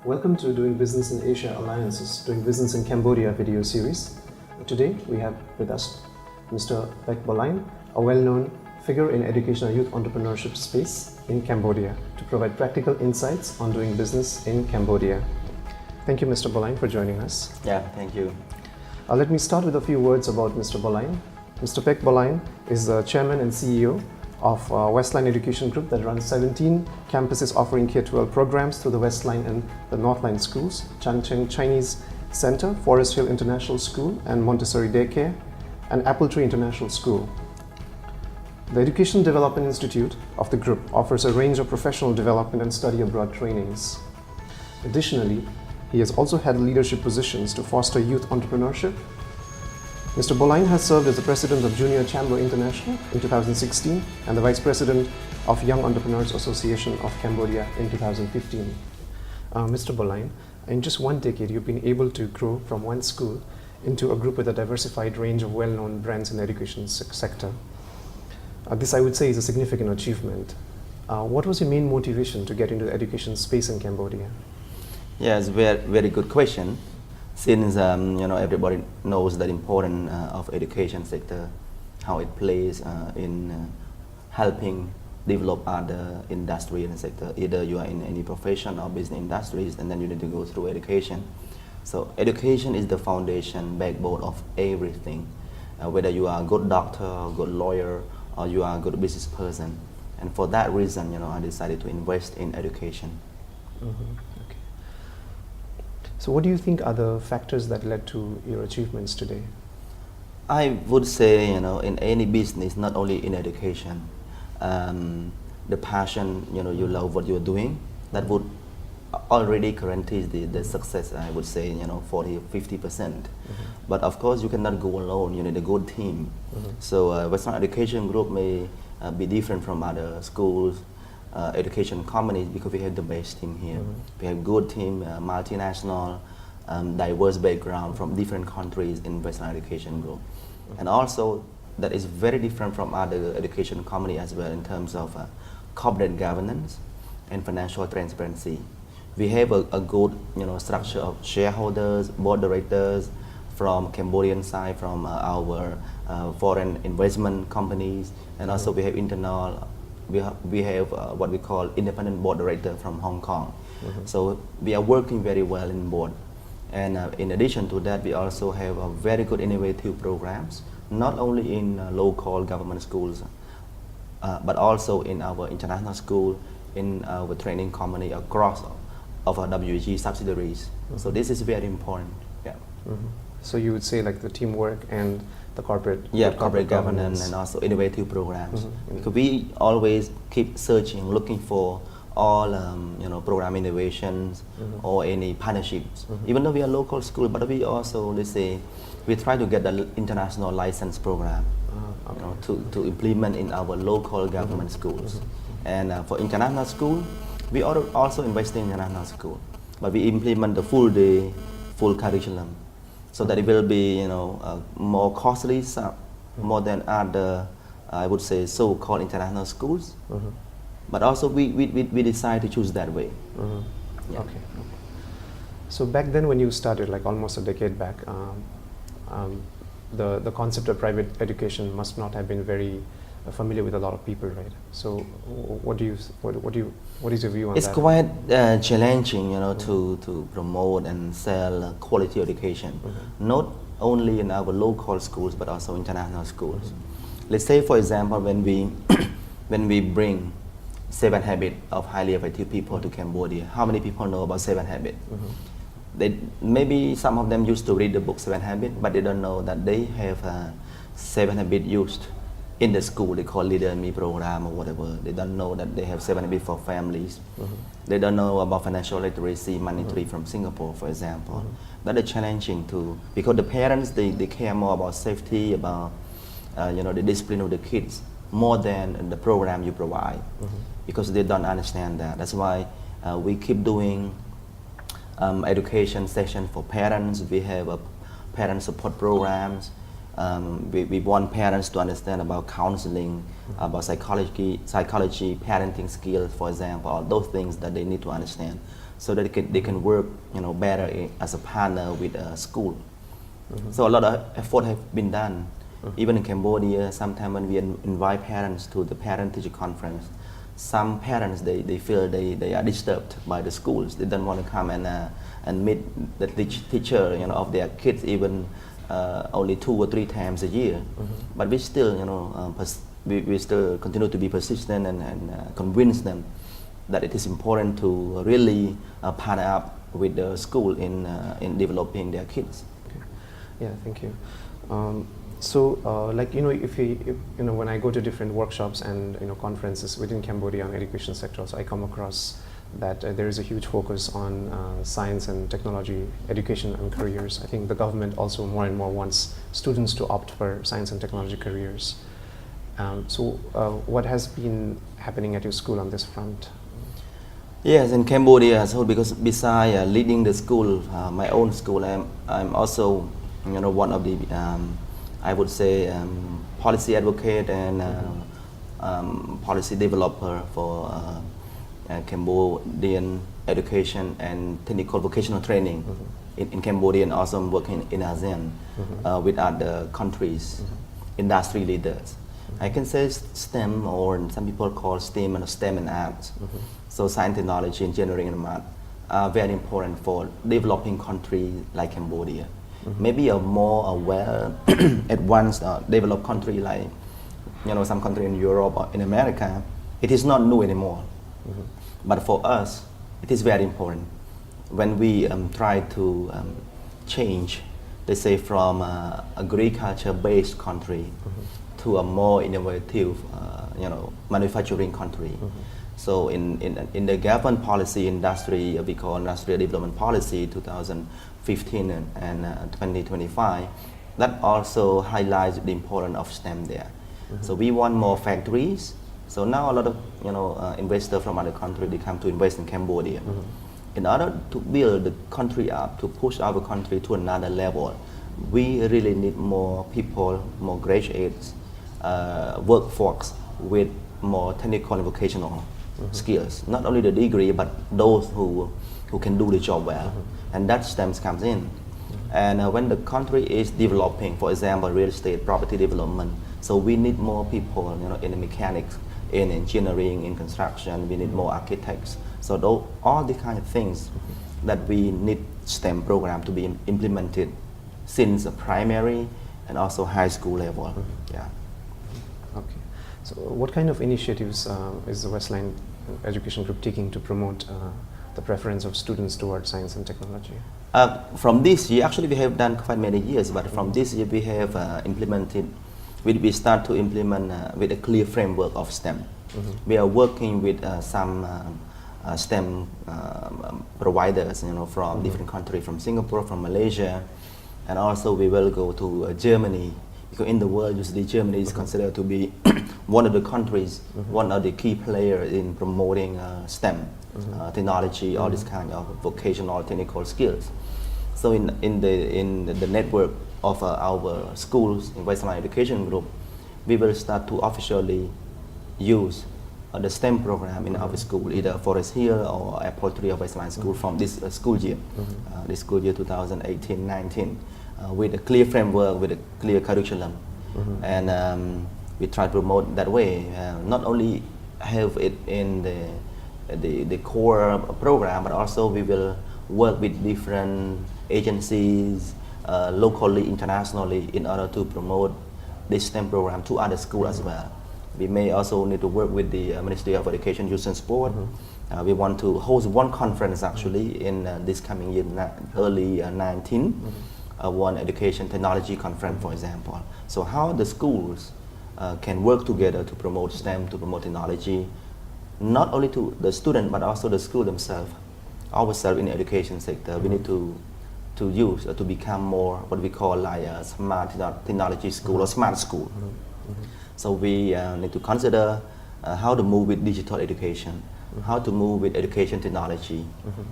Welcome to Doing Business in Asia Alliance's Doing Business in Cambodia video series. Today we have with us Mr. Pech Bolene, a well-known figure in educational youth entrepreneurship space in Cambodia, to provide practical insights on doing business in Cambodia. Thank you, Mr. Bolene, for joining us. Yeah, thank you. Let me start with a few words about Mr. Bolene. Mr. Pech Bolene is the chairman and CEO of Westline Education Group that runs 17 campuses offering K-12 programs through the Westline and the Northline schools, Changcheng Chinese Center, Forest Hill International School and Montessori Daycare, and Apple Tree International School. The Education Development Institute of the group offers a range of professional development and study abroad trainings. Additionally, he has also had leadership positions to foster youth entrepreneurship. Mr. Bolene has served as the president of Junior Chamber International in 2016 and the vice president of Young Entrepreneurs Association of Cambodia in 2015. Mr. Bolene, in just one decade, you've been able to grow from one school into a group with a diversified range of well-known brands in the education sector. This, I would say, is a significant achievement. What was your main motivation to get into the education space in Cambodia? Yeah, it's a very good question. Since everybody knows the importance of education sector, how it plays in helping develop other industry and sector. Either you are in any profession or business industries, and then you need to go through education. So education is the foundation, backbone of everything. Whether you are a good doctor, a good lawyer, or you are a good business person. And for that reason, I decided to invest in education. Mm-hmm. So what do you think are the factors that led to your achievements today? I would say, in any business, not only in education, the passion, you love what you're doing, that would already guarantee the success, I would say, 40 or 50%. Mm-hmm. But of course, you cannot go alone, you need a good team. Mm-hmm. So Western Education Group may be different from other schools, education companies, because we have the best team here. Mm-hmm. We have good team, multinational, diverse background from different countries in Western Education Group. Mm-hmm. And also that is very different from other education company as well in terms of corporate governance and financial transparency. We have a good structure of shareholders, board directors from Cambodian side, from our foreign investment companies, and also we have internal. We have what we call independent board director from Hong Kong. Mm-hmm. So we are working very well in board. And in addition to that, we also have a very good innovative programs, not only in local government schools, but also in our international school, in our training company across of our WG subsidiaries. Mm-hmm. So this is very important. Yeah. Mm-hmm. So you would say like the teamwork and the corporate governance and also innovative programs. Mm-hmm. Because we always keep searching, looking for all program innovations, mm-hmm. or any partnerships. Mm-hmm. Even though we are local school, but we also, let's say, we try to get the international license program, okay. To implement in our local government, mm-hmm. schools. Mm-hmm. And for international school, we also invest in international school, but we implement the full day, full curriculum. So that it will be, more costly, more than other, I would say, so-called international schools. Mm-hmm. But also we decide to choose that way. Mm-hmm. Yeah. Okay. So back then when you started, like almost a decade back, the concept of private education must not have been very familiar with a lot of people, right? So what is your view on that? It's quite challenging, mm-hmm. to promote and sell quality education, mm-hmm. not only in our local schools but also international schools. Mm-hmm. Let's say, for example, when we bring 7 Habits of Highly Effective People to Cambodia, how many people know about 7 Habits? Mm-hmm. Maybe some of them used to read the book 7 Habits, but they don't know that they have 7 Habits used in the school. They call Leader Me program or whatever. They don't know that they have 7 Habits for families. Mm-hmm. They don't know about financial literacy, money tree, mm-hmm. from Singapore, for example. Mm-hmm. That is challenging too, because the parents, they care more about safety, about the discipline of the kids, more than the program you provide, mm-hmm. because they don't understand that. That's why we keep doing education session for parents. We have parent support programs. We want parents to understand about counseling, mm-hmm. about psychology, parenting skills, for example, all those things that they need to understand. so that they can work better as a partner with a school. So a lot of effort have been done. Even in Cambodia, sometimes when we invite parents to the parent-teacher conference, some parents they feel they are disturbed by the schools. They don't want to come and meet the teacher of their kids even only 2 or 3 times a year. But we still we still continue to be persistent and convince them that it is important to really partner up with the school in developing their kids. Okay. Yeah, thank you. Like if when I go to different workshops and conferences within Cambodia on education sector, so I come across that there is a huge focus on science and technology education and careers. I think the government also more and more wants students to opt for science and technology careers. What has been happening at your school on this front? Yes, in Cambodia, so because besides leading the school, my own school, I'm also one of the I would say policy advocate and policy developer for Cambodian education and technical vocational training in Cambodia, and also I'm working in ASEAN with other countries, industry leaders. I can say STEM, or some people call STEM and arts. So science, technology, engineering and math are very important for developing country like Cambodia. Maybe a more well advanced developed country like some country in Europe or in America, it is not new anymore. But for us, it is very important. When we try to change, let's say from agriculture-based country to a more innovative, manufacturing country. So in the government policy industry, we call industrial development policy 2015 and 2025, that also highlights the importance of STEM there. So we want more factories. So now a lot of investors from other countries, they come to invest in Cambodia. In order to build the country up, to push our country to another level, we really need more people, more graduates, workforce with more technical and vocational skills. Not only the degree, but those who can do the job well. And that STEM comes in. And when the country is developing, for example, real estate, property development, so we need more people, in the mechanics, in engineering, in construction, we need more architects. So all the kind of things that we need STEM program to be implemented since primary and also high school level. Yeah. Okay. So what kind of initiatives is the Westline Education Group taking to promote the preference of students towards science and technology? From this year, actually we have done quite many years, but from this year we have implemented, we start to implement with a clear framework of STEM. We are working with some STEM providers, from different countries, from Singapore, from Malaysia, and also we will go to Germany, because in the world usually Germany is considered to be one of the countries, one of the key players in promoting STEM, technology, all this kind of vocational technical skills. So in the network of our schools in Westline Education Group, we will start to officially use the STEM program in our school, either Forest Hill or Apple Tree of Westline School from this school year, this school year 2018-19, with a clear framework, with a clear curriculum. And we try to promote that way, not only have it in the core program, but also we will work with different agencies, locally, internationally, in order to promote this STEM program to other schools as well. We may also need to work with the Ministry of Education, Youth and Sport. We want to host one conference actually in this coming year, early 19, one education technology conference, for example. So how the schools can work together to promote STEM, to promote technology, not only to the student, but also the school themselves. Ourselves in the education sector, we need to use to become more what we call like a smart technology school or smart school. So we need to consider how to move with digital education, how to move with education technology.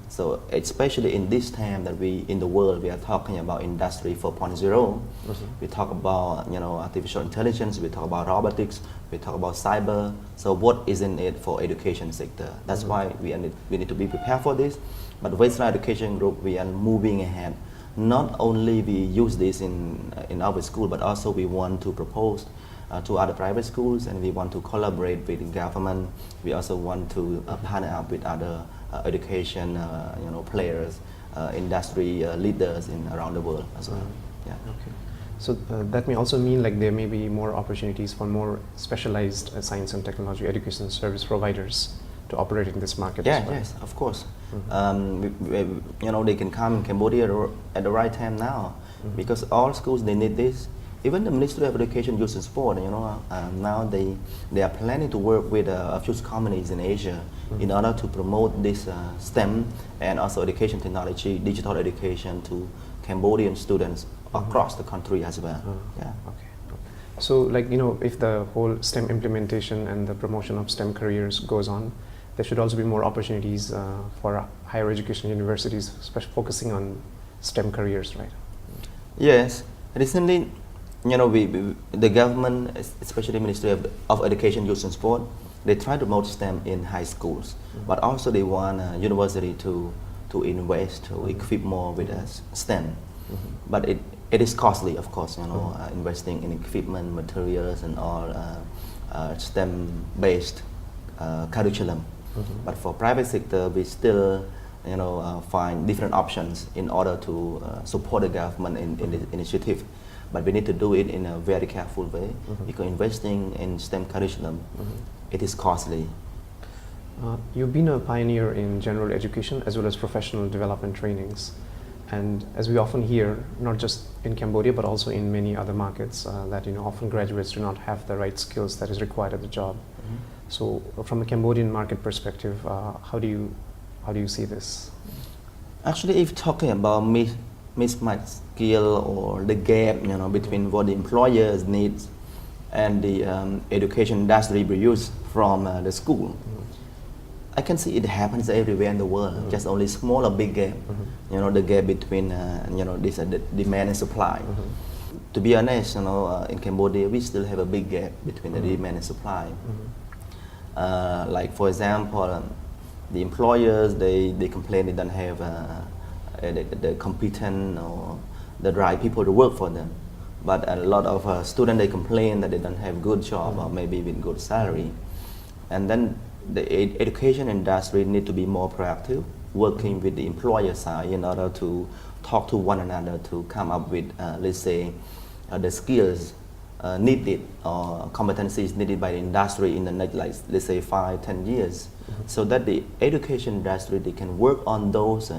So especially in this time that we in the world we are talking about industry 4.0, we talk about artificial intelligence, we talk about robotics, we talk about cyber. So what is in it for education sector? That's why we need to be prepared for this. But Westline Education Group, we are moving ahead. Not only we use this in our school, but also we want to propose to other private schools, and we want to collaborate with the government. We also want to partner up with other education players, industry leaders around the world as well. Yeah. Okay. So that may also mean like there may be more opportunities for more specialized science and technology education service providers to operate in this market. Yeah, as well. yes, of course. They can come in Cambodia at the right time now, because all schools they need this. Even the Ministry of Education, Youth and Sport, now they are planning to work with a few companies in Asia in order to promote this STEM and also education technology, digital education to Cambodian students across the country as well. Yeah. Okay. So like, if the whole STEM implementation and the promotion of STEM careers goes on, there should also be more opportunities for higher education universities, especially focusing on STEM careers, right? Yes. Recently, the government, especially Ministry of Education, Youth and Sport, they try to promote STEM in high schools, but also they want university to invest, to equip more with STEM. But it is costly, of course, investing in equipment, materials, and all STEM-based curriculum. But for private sector, we still find different options in order to support the government in the initiative. But we need to do it in a very careful way, because investing in STEM curriculum, it is costly. You've been a pioneer in general education as well as professional development trainings. And as we often hear, not just in Cambodia, but also in many other markets, that often graduates do not have the right skills that is required at the job. So from a Cambodian market perspective, how do you see this? Actually, if talking about mismatched skill or the gap between what the employers need and the education industry produce from the school, I can see it happens everywhere in the world, just only small or big gap, the gap between this demand and supply. To be honest, in Cambodia we still have a big gap between the demand and supply. Like for example, the employers they complain they don't have the competent or the right people to work for them. But a lot of students they complain that they don't have good job or maybe with good salary. And then the education industry need to be more proactive, working with the employer side in order to talk to one another to come up with, let's say, the skills needed or competencies needed by the industry in the next, like, let's say 5-10 years, so that the education industry they can work on those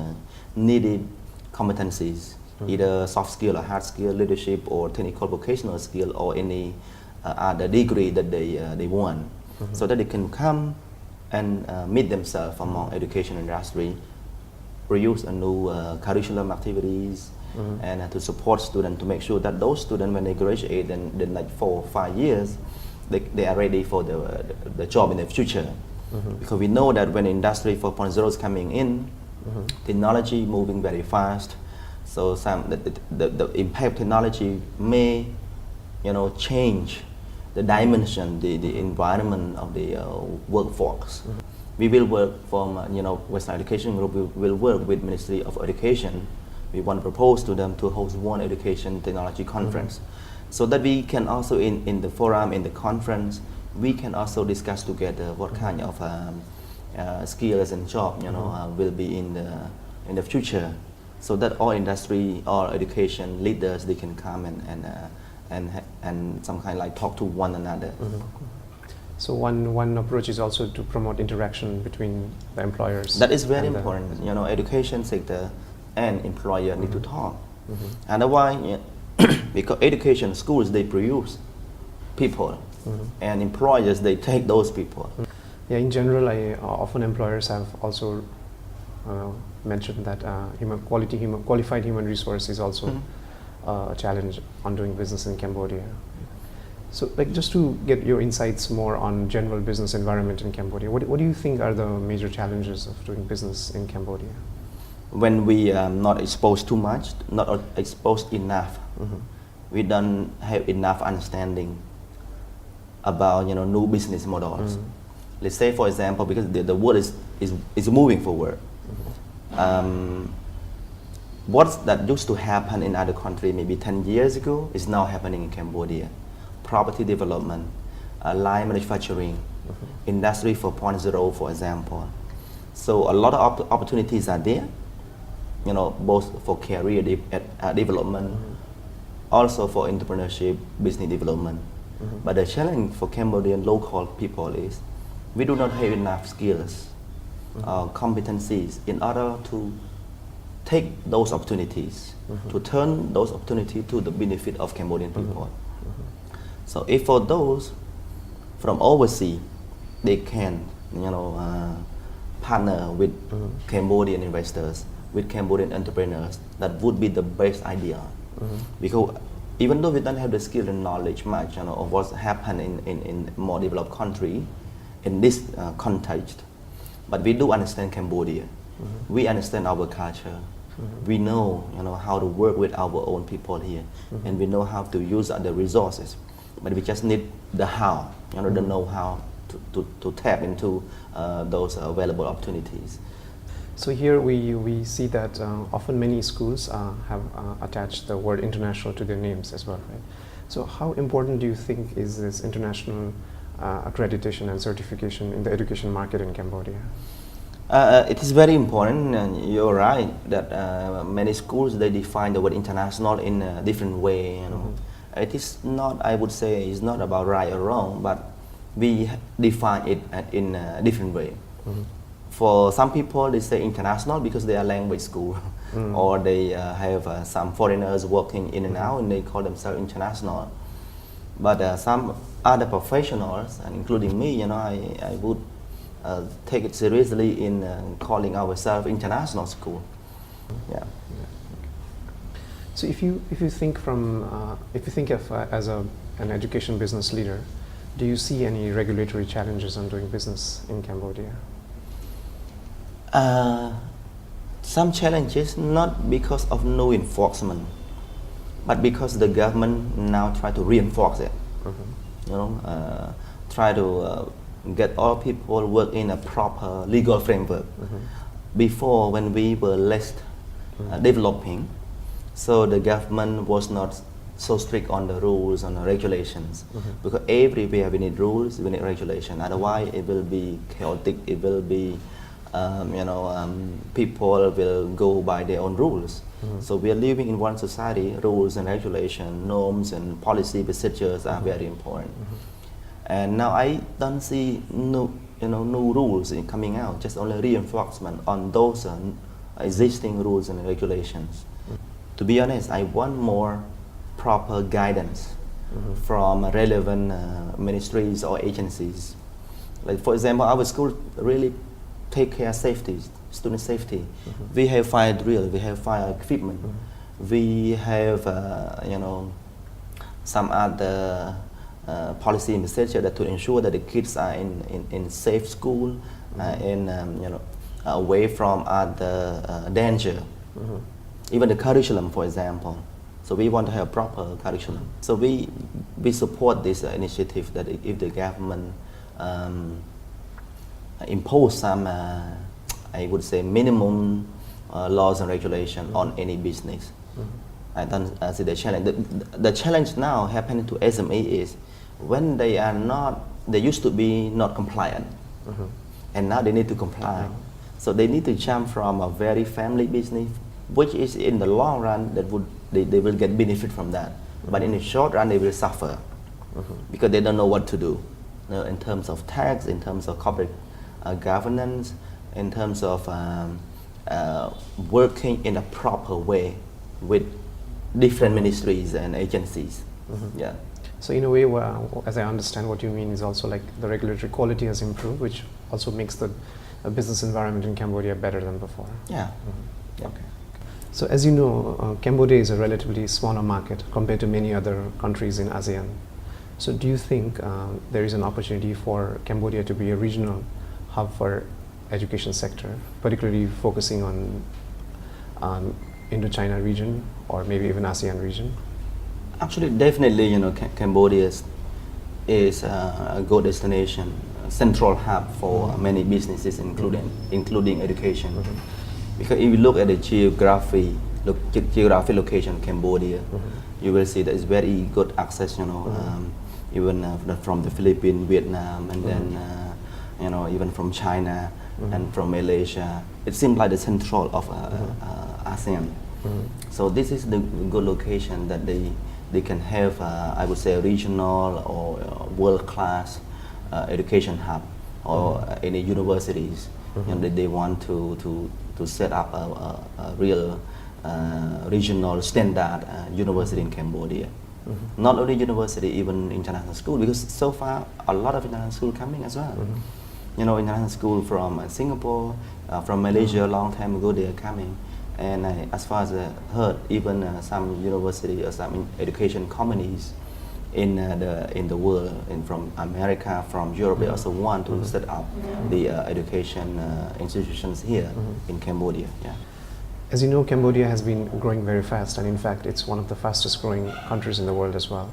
needed competencies, either soft skill or hard skill, leadership or technical vocational skill, or any other degree that they want, so that they can come and meet themselves among education industry, produce a new curriculum activities, and to support students to make sure that those students when they graduate in like 4 or 5 years, they are ready for the job in the future. Because we know that when industry 4.0 is coming in, technology moving very fast, so the impact technology may change the dimension, the environment of the workforce. We will work from Westline Education Group. We will work with Ministry of Education. We want to propose to them to host one education technology conference, so that we can also in the forum, in the conference, we can also discuss together what kind of skills and job will be in the future, so that all industry, all education leaders, they can come and some kind like talk to one another. So one approach is also to promote interaction between the employers. That is very important. Education sector and employer need to talk. Otherwise, because education schools they produce people, and employers they take those people. Yeah, in general, often employers have also mentioned that qualified human resource is also a challenge on doing business in Cambodia. So, like, just to get your insights more on general business environment in Cambodia, what do you think are the major challenges of doing business in Cambodia? When we are not exposed too much, not exposed enough, we don't have enough understanding about new business models. Let's say, for example, because the world is moving forward. What that used to happen in other countries maybe 10 years ago is now happening in Cambodia. Property development, light manufacturing, industry 4.0, for example. So a lot of opportunities are there, both for career development, also for entrepreneurship, business development. But the challenge for Cambodian local people is we do not have enough skills, competencies in order to take those opportunities, to turn those opportunities to the benefit of Cambodian people. So if for those from overseas, they can, partner with Cambodian investors, with Cambodian entrepreneurs, that would be the best idea. Because even though we don't have the skill and knowledge much, of what's happened in more developed country, in this context, but we do understand Cambodia. We understand our culture. We know, how to work with our own people here, and we know how to use the resources. But we just need the how, the know-how to tap into those available opportunities. So here we see that often many schools have attached the word international to their names as well, right? So how important do you think is this international accreditation and certification in the education market in Cambodia? It is very important, and you're right that many schools, they define the word international in a different way. It is not, I would say, it's not about right or wrong, but we define it in a different way. For some people, they say international because they are language school, or they have some foreigners working in and out, and they call themselves international. But some other professionals, and including me, I would take it seriously in calling ourselves international school. Yeah. So if you think of as an education business leader, do you see any regulatory challenges on doing business in Cambodia? Some challenges, not because of no enforcement, but because the government now try to reinforce it. Try to get all people work in a proper legal framework. Before, when we were less developing, so the government was not so strict on the rules and the regulations, because everywhere we need rules, we need regulation. Otherwise, it will be chaotic. It will be, people will go by their own rules. So we are living in one society. Rules and regulation, norms and policy procedures are very important. And now I don't see new rules coming out. Just only reinforcement on those existing rules and regulations. To be honest, I want more proper guidance from relevant ministries or agencies. Like, for example, our school really take care of safety, student safety. We have fire drill, we have fire equipment, we have some other policy and procedure that to ensure that the kids are in safe school and away from other danger. Even the curriculum, for example. So we want to have proper curriculum. So we support this initiative that if the government impose some, I would say, minimum laws and regulation on any business. I don't see the challenge. The challenge now happening to SME is when they are not, they used to be not compliant, and now they need to comply. So they need to jump from a very family business, which is in the long run that they will get benefit from that, but in the short run they will suffer because they don't know what to do, in terms of tax, in terms of corporate governance, in terms of working in a proper way with different ministries and agencies. Yeah. So in a way, as I understand what you mean, is also like the regulatory quality has improved, which also makes the business environment in Cambodia better than before. Yeah. Okay. So as you know, Cambodia is a relatively smaller market compared to many other countries in ASEAN. So do you think there is an opportunity for Cambodia to be a regional hub for education sector, particularly focusing on Indochina region or maybe even ASEAN region? Actually, definitely, Cambodia is a good destination, a central hub for many businesses, including education. Because if you look at the geographic location of Cambodia, you will see that it's very good access, even from the Philippines, Vietnam, and then even from China and from Malaysia. It seems like the central of ASEAN. So this is the good location that they can have, I would say, a regional or world-class education hub, or any universities that they want to set up a real regional standard university in Cambodia. Not only university, even international school, because so far a lot of international school coming as well. International school from Singapore, from Malaysia, a long time ago they are coming. And as far as I heard, even some university or some education companies in the world, from America, from Europe, they also want to set up the education institutions here in Cambodia. Yeah. As you know, Cambodia has been growing very fast, and in fact, it's one of the fastest growing countries in the world as well.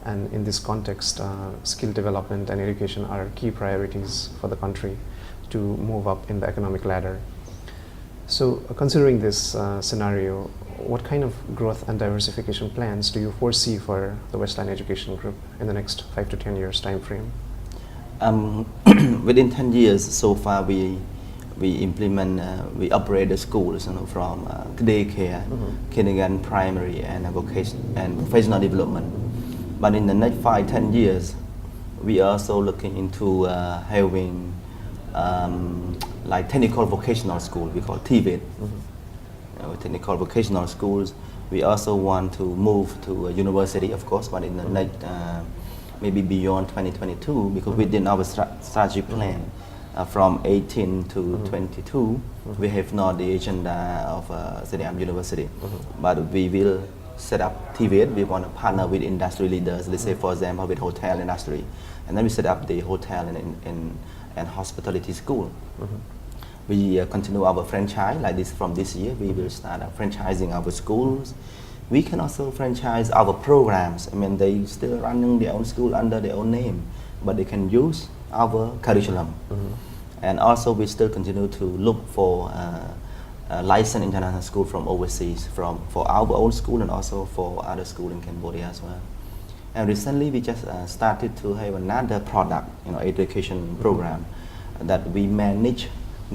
And in this context, skill development and education are key priorities for the country to move up in the economic ladder. So, considering this scenario, what kind of growth and diversification plans do you foresee for the Westline Education Group in the next 5 to 10 years time frame? Within 10 years, so far we operate the schools, from daycare, kindergarten, primary, and vocation and professional development. But in the next 5-10 years, we are also looking into having like technical vocational school, we call TVET. Technical vocational schools. We also want to move to a university, of course, but in the next maybe beyond 2022, because within our strategy plan from 18 to 22, we have not the agenda of setting up university, but we will set up TVET. We want to partner with industry leaders, let's say for example with hotel industry, and then we set up the hotel and hospitality school. We continue our franchise like this from this year. We will start franchising our schools. We can also franchise our programs. I mean, they still running their own school under their own name, but they can use our curriculum. And also we still continue to look for licensed international school from overseas, for our own school and also for other school in Cambodia as well. And recently we just started to have another product, education program that we manage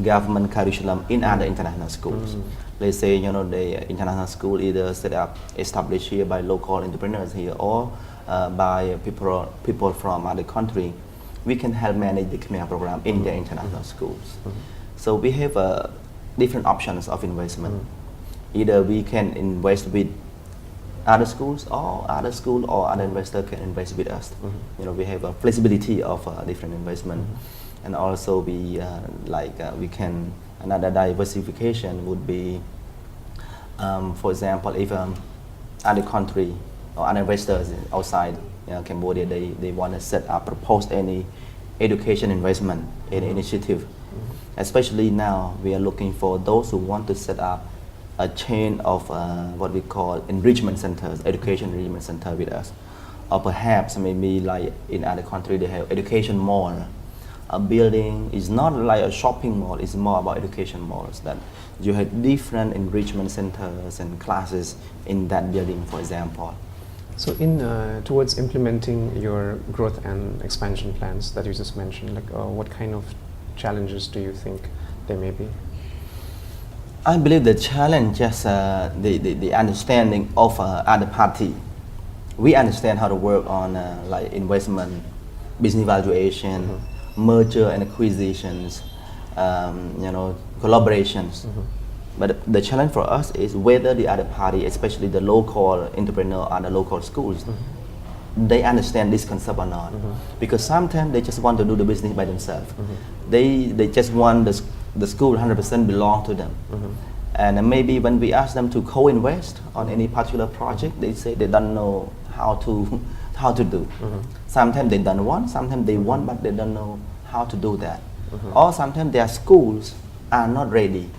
government curriculum in other international schools. Let's say, the international school either established here by local entrepreneurs here or by people from other country. We can help manage the Khmer program in their international schools. So we have different options of investment. Either we can invest with other schools, or other investor can invest with us. We have a flexibility of different investment. And also we can, another diversification would be, for example, if other country or other investors outside Cambodia, they want to set up, propose any education investment, any initiative. Especially now, we are looking for those who want to set up a chain of what we call enrichment centers, education enrichment center with us. Or perhaps maybe like in other country, they have education mall. A building is not like a shopping mall, it's more about education malls, that you have different enrichment centers and classes in that building, for example. So towards implementing your growth and expansion plans that you just mentioned, what kind of challenges do you think there may be? I believe the challenge is the understanding of other party. We understand how to work on like investment, business valuation, merger and acquisitions, collaborations. But the challenge for us is whether the other party, especially the local entrepreneur or the local schools, they understand this concept or not. Because sometimes they just want to do the business by themselves. They just want the school 100% belong to them. And maybe when we ask them to co-invest on any particular project, they say they don't know how to how to do. Sometimes they don't want, sometimes they want, but they don't know how to do that. Or sometimes their schools are not ready.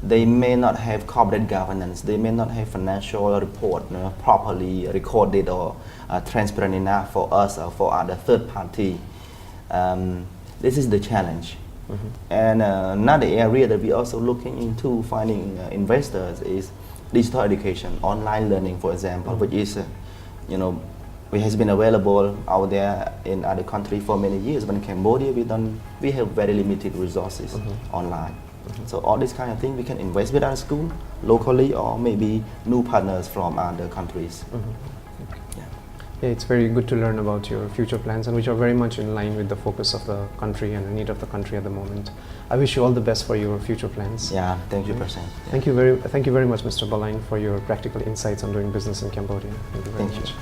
They may not have corporate governance, they may not have financial report properly recorded or transparent enough for us or for other third party. This is the challenge. And another area that we're also looking into finding investors is digital education, online learning, for example, which is, which has been available out there in other countries for many years. But in Cambodia, we have very limited resources online. So all these kind of things we can invest with our school locally or maybe new partners from other countries. Yeah, it's very good to learn about your future plans, and which are very much in line with the focus of the country and the need of the country at the moment. I wish you all the best for your future plans. Yeah, thank you, President. Yeah. Thank you very much, Mr. Bolene, for your practical insights on doing business in Cambodia. Thank you very much.